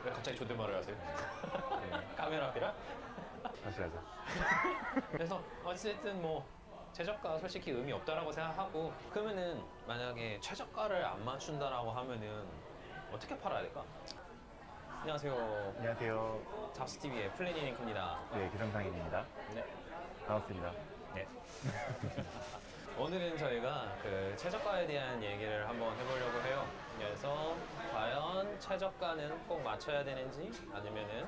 왜 갑자기 존댓말을 하세요? 네. 카메라 앞이라? 다시 하자. 그래서 어쨌든 뭐 최저가 솔직히 의미 없다라고 생각하고, 그러면은 만약에 최저가를 안 맞춘다라고 하면은 어떻게 팔아야 될까? 안녕하세요. 안녕하세요. 잡스TV의 플래닝링크입니다. 네, 기상상인입니다. 네. 반갑습니다. 네. 오늘은 저희가 그 최저가에 대한 얘기를 한번 해보려고 해요. 그래서 과연 최저가는 꼭 맞춰야 되는지, 아니면은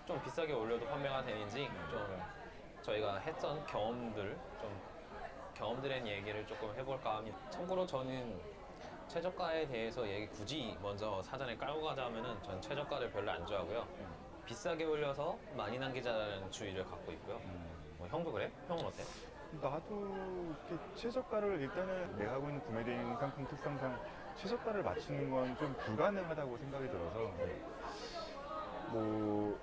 좀 비싸게 올려도 판매가 되는지, 좀 저희가 했던 경험들의 얘기를 조금 해볼까 합니다. 참고로 저는 최저가에 대해서 얘기 굳이 먼저 사전에 깔고 가자면은 전 최저가를 별로 안 좋아하고요. 비싸게 올려서 많이 남기자라는 주의를 갖고 있고요. 뭐 형도 그래? 형은 어때? 나도 이렇게 최저가를 일단은 내가 하고 있는 구매 대행 상품 특성상 최저가를 맞추는 건 좀 불가능하다고 생각이 들어서 뭐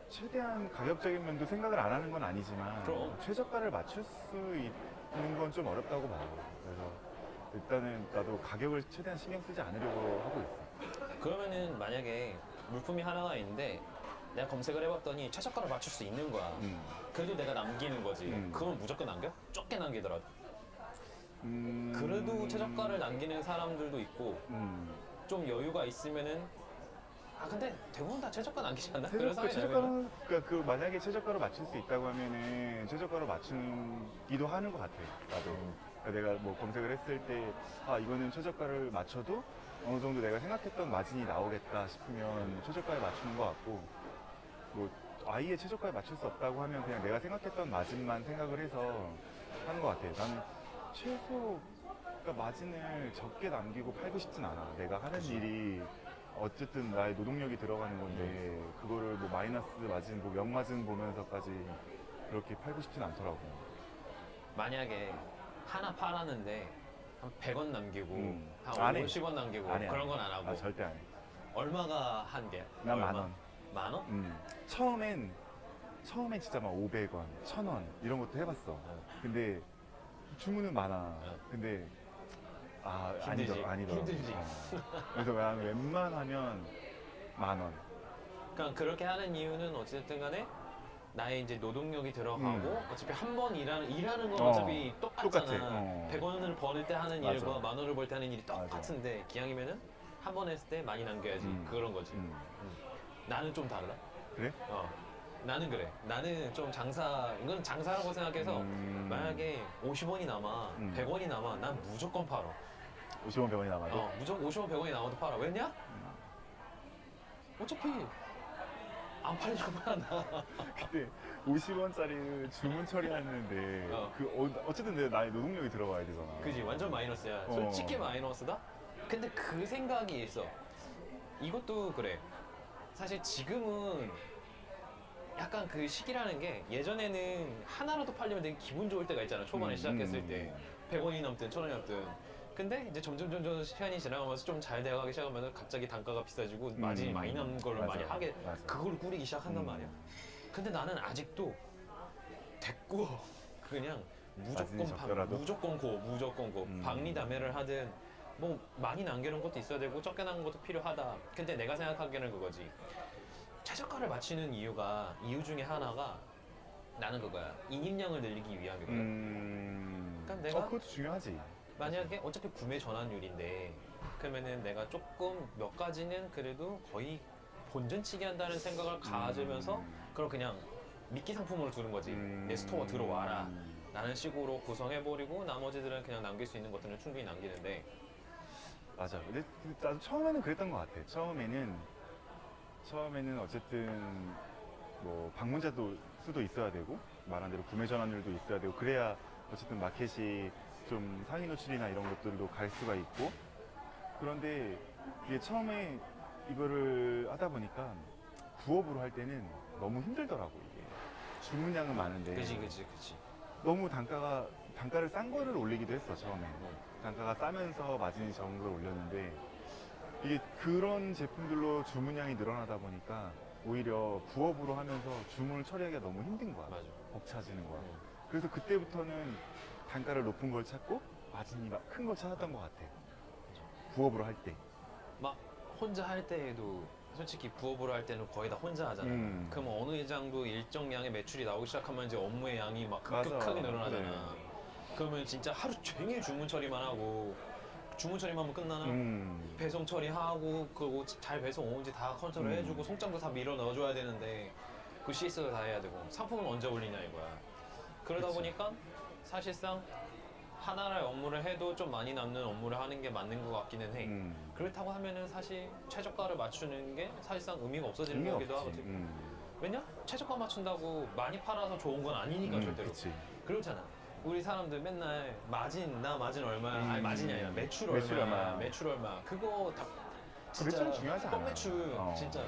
최대한 가격적인 면도 생각을 안 하는 건 아니지만 그럼. 최저가를 맞출 수 있는 건 좀 어렵다고 봐요. 그래서 일단은 나도 가격을 최대한 신경 쓰지 않으려고 하고 있어. 그러면은 만약에 물품이 하나가 있는데 내가 검색을 해봤더니 최저가를 맞출 수 있는 거야. 그래도 내가 남기는 거지. 그건 무조건 남겨? 적게 남기더라도. 그래도 최저가를 남기는 사람들도 있고, 좀 여유가 있으면은 근데 대부분 다 최저가 남기지 않나? 그런 생각이 들어요. 최저가는 그러니까 그 만약에 최저가로 맞출 수 있다고 하면은 최저가로 맞추기도 하는 것 같아. 나도. 그러니까 내가 뭐 검색을 했을 때 이거는 최저가를 맞춰도 어느 정도 내가 생각했던 마진이 나오겠다 싶으면 최저가에 맞추는 것 같고, 뭐 아예 최저가에 맞출 수 없다고 하면 그냥 내가 생각했던 마진만 생각을 해서 하는 것 같아. 나는 최소 그러니까 마진을 적게 남기고 팔고 싶진 않아. 내가 하는 일이 어쨌든 나의 노동력이 들어가는 건데 그거를 뭐 마이너스 마진, 뭐 역마진 보면서까지 그렇게 팔고 싶진 않더라고. 만약에 하나 팔았는데 한 100원 남기고 한 안 해. 50원 남기고 안 해, 그런 안 건 해. 안 하고. 절대 안 해. 얼마가 한 개야? 난 얼마? 만 원. 만 원? 처음엔 진짜 막 500원, 1000원 이런 것도 해봤어. 근데 주문은 많아. 근데 힘들지. 아니더라고. 힘들지. 그래서 난 웬만하면 만 원. 그러니까 그렇게 하는 이유는 어쨌든 간에 나의 이제 노동력이 들어가고 어차피 한 번 일하는 건 어차피 똑같잖아. 똑같아. 100원을 벌을 때 하는 맞아. 일과 만 원을 벌 때 하는 일이 맞아. 똑같은데 기왕이면은 한 번 했을 때 많이 남겨야지. 그런 거지. 나는 좀 달라. 그래? 나는 그래. 나는 좀 이건 장사라고 생각해서 만약에 50원이 남아, 100원이 남아, 난 무조건 팔아. 50원, 100원이 남아도? 무조건 50원, 100원이 남아도 팔아. 왜냐? 어차피 안 팔려고 팔아. 그때 50원짜리를 주문 처리하는데 어쨌든 내 나의 노동력이 들어가야 되잖아. 그지, 완전 마이너스야. 솔직히 마이너스다? 근데 그 생각이 있어. 이것도 그래. 사실 지금은 약간 그 시기라는 게, 예전에는 하나라도 팔리면 되게 기분 좋을 때가 있잖아. 초반에 시작했을 때 100원이 넘든 1000원이 넘든. 근데 이제 점점 시간이 지나가면서 좀 잘 되어가기 시작하면 갑자기 단가가 비싸지고 마진이 많이 남는 걸로 많이 하게, 맞아. 그걸 꾸리기 시작한단 말이야. 근데 나는 아직도 됐고 그냥 마진이 적더라도? 무조건 고 박리담회를 하든 뭐 많이 남기는 것도 있어야 되고 적게 남는 것도 필요하다. 근데 내가 생각하기에는 그거지. 최저가를 맞추는 이유 중에 하나가 나는 그거야. 이익량을 늘리기 위함이거든. 그러니까 내가 그것도 중요하지. 만약에 어차피 구매 전환율인데, 그러면은 내가 조금 몇 가지는 그래도 거의 본전치기 한다는 생각을 가지면서 그럼 그냥 미끼 상품으로 두는 거지. 내 스토어 들어와라 라는 식으로 구성해버리고 나머지들은 그냥 남길 수 있는 것들은 충분히 남기는데. 맞아. 근데 나도 처음에는 그랬던 것 같아. 처음에는 어쨌든 뭐 방문자 수도 있어야 되고, 말한 대로 구매 전환율도 있어야 되고, 그래야 어쨌든 마켓이 좀 상위 노출이나 이런 것들도 갈 수가 있고. 그런데 이게 처음에 이거를 하다 보니까 부업으로 할 때는 너무 힘들더라고. 이게 주문량은 많은데 그치. 너무 단가를 싼 거를 올리기도 했어. 처음에 단가가 싸면서 마진이 적은 걸 올렸는데, 이게 그런 제품들로 주문량이 늘어나다 보니까 오히려 부업으로 하면서 주문을 처리하기가 너무 힘든 거야. 맞아. 벅차지는 거야. 그래서 그때부터는 단가를 높은 걸 찾고 마진이 큰 걸 찾았던 것 같아. 부업으로 할 때. 막 혼자 할 때에도 솔직히 부업으로 할 때는 거의 다 혼자 하잖아. 그럼 어느 회장도 일정량의 매출이 나오기 시작하면 이제 업무의 양이 막 맞아. 급격하게 늘어나잖아. 네. 그러면 진짜 하루 종일 주문 처리만 하고 주문 처리만 하면 끝나나? 배송 처리하고 그리고 잘 배송 오는지 다 컨트롤 해주고 송장도 다 밀어 넣어줘야 되는데 그 CS도 다 해야 되고 상품은 언제 올리냐 이거야. 그러다 그치. 보니까 사실상 하나의 업무를 해도 좀 많이 남는 업무를 하는 게 맞는 것 같기는 해. 그렇다고 하면은 사실 최저가를 맞추는 게 사실상 의미가 없어지는 의미 거기도 없지. 하거든. 왜냐? 최저가 맞춘다고 많이 팔아서 좋은 건 아니니까 절대로. 그치. 그렇잖아. 우리 사람들 맨날 마진 나 마진 얼마야? 아니 마진이 아니라 매출 매출 얼마야? 얼마. 매출 얼마? 그거 다 매출은 중요하지 않아. 뻥 매출 진짜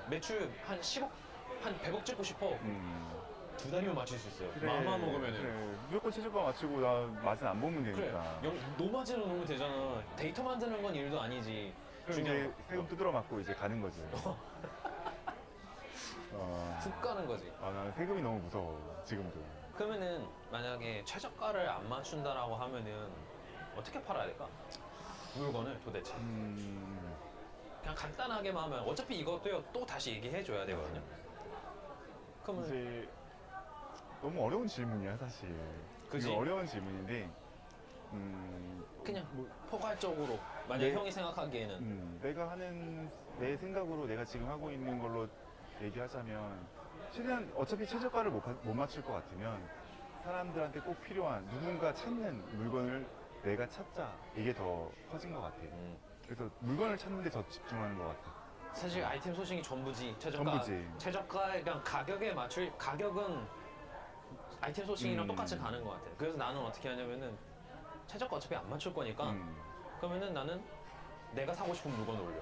매출 한 10억 한 100억 찍고 싶어. 두 달이면 맞출 수 있어요. 마음만 먹으면은. 그래. 무조건 최저가 맞추고 나 맛은 안 보면 그래. 되니까. 노마진을 놓으면 되잖아. 데이터 만드는 건 일도 아니지. 그럼 이제 세금 두드러 맞고 이제 가는 거지. 훅 가는 거지. 나는 세금이 너무 무서워 지금도. 그러면은 만약에 최저가를 안 맞춘다라고 하면은 어떻게 팔아야 될까? 물건을 도대체. 그냥 간단하게만 하면 어차피 이것도요 또 다시 얘기해 줘야 되거든요. 그러면 이제 너무 어려운 질문이야 사실. 그지? 이거 어려운 질문인데 그냥 뭐, 포괄적으로 만약 네. 형이 생각하기에는 내가 하는 내 생각으로 내가 지금 하고 있는 걸로 얘기하자면 최대한 어차피 최저가를 못 맞출 것 같으면 사람들한테 꼭 필요한 누군가 찾는 물건을 내가 찾자 이게 더 커진 것 같아. 그래서 물건을 찾는데 더 집중하는 것 같아. 사실 아이템 소싱이 전부지. 전부지. 최저가 그냥 가격에 맞출 가격은 아이템 소싱이랑 똑같이 가는 것 같아. 그래서 나는 어떻게 하냐면은 최저가 어차피 안 맞출 거니까 그러면은 나는 내가 사고 싶은 물건을 올려.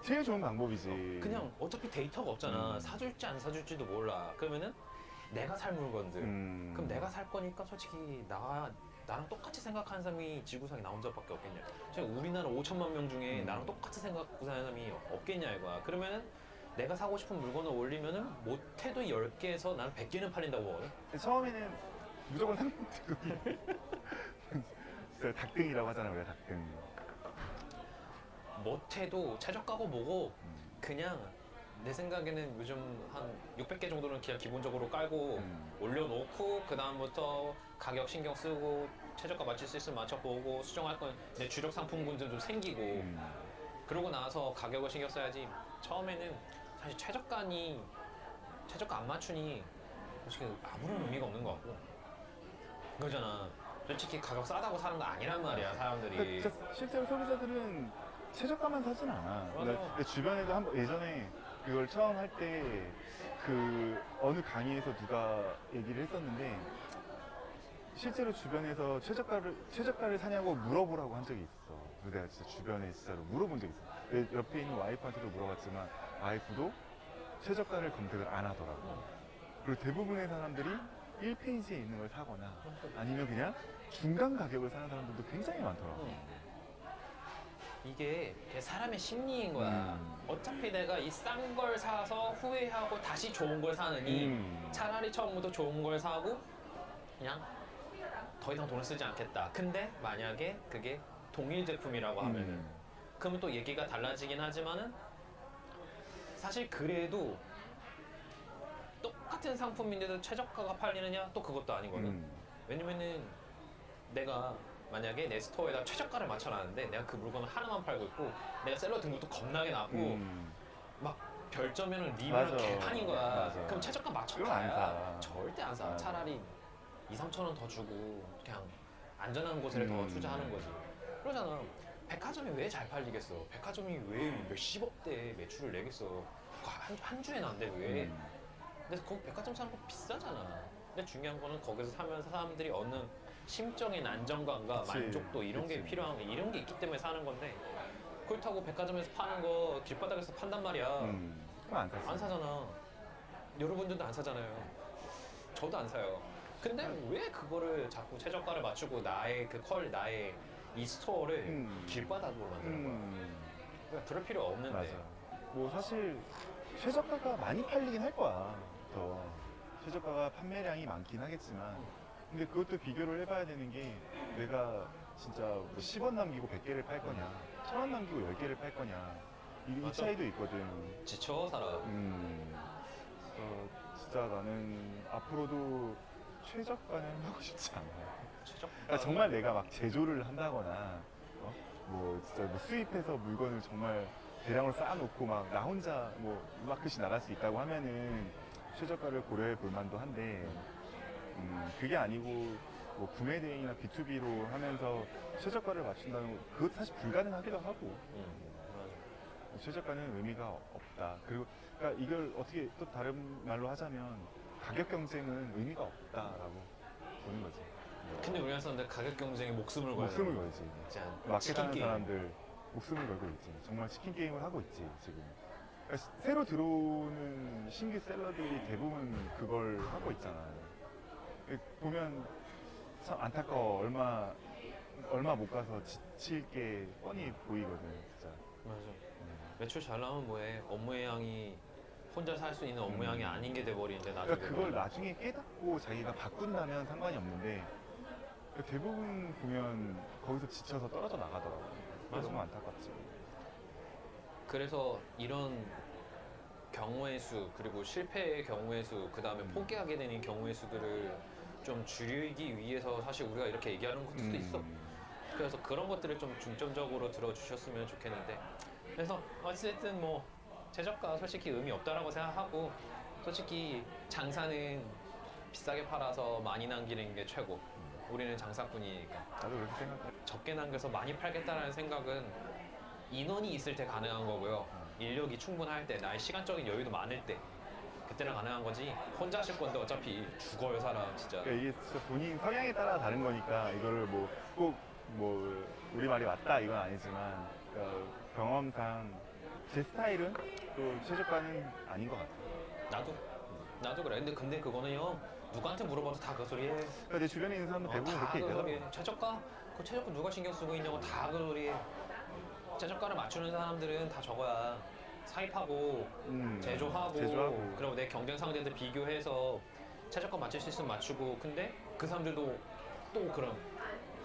제일 좋은 방법이지. 그냥 어차피 데이터가 없잖아. 사줄지 안 사줄지도 몰라. 그러면은 내가 살 물건들. 그럼 내가 살 거니까 솔직히 나랑 똑같이 생각하는 사람이 지구상에 나 혼자밖에 없겠냐. 지금 우리나라 5천만 명 중에 나랑 똑같이 생각하는 사람이 없겠냐 이거야. 그러면은 내가 사고 싶은 물건을 올리면은 못해도 10개에서 나는 100개는 팔린다고 보거든. 처음에는 무조건 상품등급이 닭등이라고 하잖아 우리가 닭등. 못해도 최저가고 뭐고 그냥 내 생각에는 요즘 한 600개 정도는 그냥 기본적으로 깔고 올려놓고 그 다음부터 가격 신경 쓰고 최저가 맞출 수 있으면 맞춰보고 수정할 건 내 주력 상품군들 좀 생기고 그러고 나서 가격을 신경 써야지. 처음에는 사실 최저가 안 맞추니 솔직히 아무런 의미가 없는 것 같고 그거잖아. 솔직히 가격 싸다고 사는 거 아니란 말이야 사람들이. 그러니까 실제로 소비자들은 최저가만 사진 않아. 맞아. 내 주변에도 예전에 그걸 처음 할 때 그 어느 강의에서 누가 얘기를 했었는데 실제로 주변에서 최저가를 사냐고 물어보라고 한 적이 있었어. 그래서 내가 진짜 주변에 진짜로 물어본 적이 있어. 내 옆에 있는 와이프한테도 물어봤지만 와이프도 최저가를 검색을 안 하더라고. 그리고 대부분의 사람들이 1페이지에 있는 걸 사거나 아니면 그냥 중간 가격을 사는 사람들도 굉장히 많더라고. 이게 사람의 심리인 거야. 어차피 내가 이 싼 걸 사서 후회하고 다시 좋은 걸 사느니 차라리 처음부터 좋은 걸 사고 그냥 더 이상 돈을 쓰지 않겠다. 근데 만약에 그게 동일 제품이라고 하면은 그러면 또 얘기가 달라지긴 하지만은 사실 그래도 똑같은 상품인데도 최저가가 팔리느냐? 또 그것도 아니거든. 왜냐면은 내가 만약에 내 스토어에다 최저가를 맞춰놨는데 내가 그 물건을 하나만 팔고 있고 내가 셀러 등급도 겁나게 낮고 막 별점에는 리뷰는 맞아. 개판인 거야. 맞아. 그럼 최저가 그럼 안 맞춰봐야 사. 절대 안 사. 맞아. 차라리 2, 3천 원 더 주고 그냥 안전한 곳에 더 투자하는 거지. 그러잖아. 백화점이 왜 잘 팔리겠어? 백화점이 왜 몇십억대 매출을 내겠어? 한 주에는 안 돼, 왜? 근데 거기 백화점 사는 거 비싸잖아. 근데 중요한 거는 거기서 사면서 사람들이 얻는 심적인 안정감과 그치, 만족도 이런 게 그치. 필요한 게 이런 게 있기 때문에 사는 건데 그렇다고 백화점에서 파는 거 길바닥에서 판단 말이야. 그럼 안 사지. 안 사잖아. 여러분들도 안 사잖아요. 저도 안 사요. 근데 왜 그거를 자꾸 최저가를 맞추고 나의 나의 이 스토어를 길바닥으로 만드는 거야? 그러니까 그럴 필요 없는데. 맞아. 뭐 사실 최저가가 많이 팔리긴 할 거야. 더 최저가가 판매량이 많긴 하겠지만 근데 그것도 비교를 해봐야 되는 게 내가 진짜 뭐 10원 남기고 100개를 팔 거냐 1000원 남기고 10개를 팔 거냐 이 맞아. 차이도 있거든. 지쳐 살아. 진짜 나는 앞으로도 최저가는 하고 싶지 않아. 최적. 그러니까 정말 내가 막 제조를 한다거나, 뭐 진짜 뭐 수입해서 물건을 정말 대량으로 쌓아놓고 막 나 혼자 뭐 이마크씩 나갈 수 있다고 하면은 최저가를 고려해 볼 만도 한데, 그게 아니고 뭐 구매 대행이나 B2B로 하면서 최저가를 맞춘다는 거, 그것도 사실 불가능하기도 하고. 맞아. 최저가는 의미가 없다. 그리고 그러니까 이걸 어떻게 또 다른 말로 하자면 가격 경쟁은 의미가 없다라고 보는 거지. 근데 우리나라 사람들 가격 경쟁에 목숨을 걸고. 목숨을 걸지. 진짜 마켓 치킨 하는 게임. 사람들 목숨을 걸고 있지. 정말 치킨 게임을 하고 있지 지금. 그러니까 새로 들어오는 신규 셀러들이 대부분 그걸 하고 있잖아. 보면 참 안타까워. 얼마 못 가서 지칠 게 뻔히 보이거든, 진짜. 맞아. 매출 잘 나오면 뭐해? 업무의 양이 혼자 살 수 있는 업무의 양이 아닌 게 돼버리는데 나중에. 그러니까 그걸 나중에 깨닫고 자기가 바꾼다면 상관이 없는데 대부분 보면 거기서 지쳐서 떨어져 나가더라고. 맞아. 너무 안타깝지. 그래서 이런 경우의 수 그리고 실패의 경우의 수 그 다음에 포기하게 되는 경우의 수들을 좀 줄이기 위해서 사실 우리가 이렇게 얘기하는 것도 있어. 그래서 그런 것들을 좀 중점적으로 들어주셨으면 좋겠는데 그래서 어쨌든 뭐 최저가 솔직히 의미 없다라고 생각하고 솔직히 장사는 비싸게 팔아서 많이 남기는 게 최고. 우리는 장사꾼이니까 나도 그렇게 생각해. 적게 남겨서 많이 팔겠다라는 생각은 인원이 있을 때 가능한 거고요. 인력이 충분할 때, 나의 시간적인 여유도 많을 때 그때는 가능한 거지. 혼자 하실 건데 어차피 죽어요 사람 진짜. 그러니까 이게 진짜 본인 성향에 따라 다른 거니까 이거를 뭐 꼭 뭐 우리 말이 맞다 이건 아니지만 경험상 제 스타일은 또 최저가는 아닌 것 같아. 나도 그래. 근데 그거는요 누구한테 물어봐도 다 그 소리에. 그러니까 내 주변에 있는 사람들 대부분 다 그렇게 그 얘기하더라고. 소리에. 최저가? 그 최저가 누가 신경 쓰고 있냐고 다 그 소리에. 최저가를 맞추는 사람들은 다 저거야. 사입하고 제조하고 그리고 내 경쟁 상대들 비교해서 최저가 맞출 수 있으면 맞추고. 근데 그 사람들도 또 그럼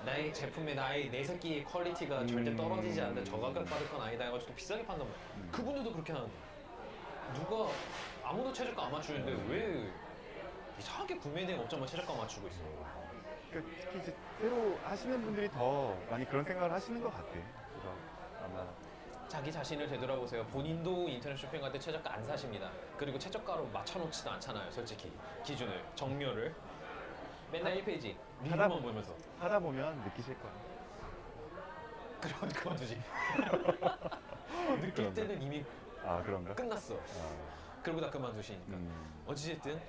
나의 제품의 내 새끼의 퀄리티가 절대 떨어지지 않는데 저가격 받을 건 아니다 해가지고 또 비싸게 판단 말이야. 그분들도 그렇게 하는데 누가 아무도 최저가 안 맞추는데 왜 이상하게 구매 대행 업자만 최저가 맞추고 있어. 그러니까 특히 이제 새로 하시는 분들이 더 많이 그런 생각을 하시는 것 같아. 그래서 아마 자기 자신을 되돌아보세요. 본인도 인터넷 쇼핑할 때 최저가 안 사십니다. 그리고 최저가로 맞춰놓지도 않잖아요. 솔직히 기준을 정렬을 맨날 1페이지 리뷰만 보면서 하다 보면 느끼실 거야. 그러면 그만두지. 느낄 그런가? 때는 이미 아 그런가? 끝났어. 그러고 다 그만두시니까. 어찌됐든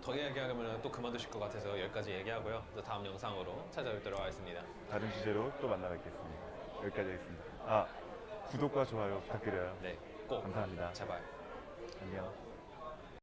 더 이야기하면 또 그만두실 것 같아서 여기까지 얘기하고요. 또 다음 영상으로 찾아뵙도록 하겠습니다. 다른 주제로 또 만나 뵙겠습니다. 여기까지 하겠습니다. 구독과 좋아요 부탁드려요. 네, 꼭 감사합니다. 제발. 안녕.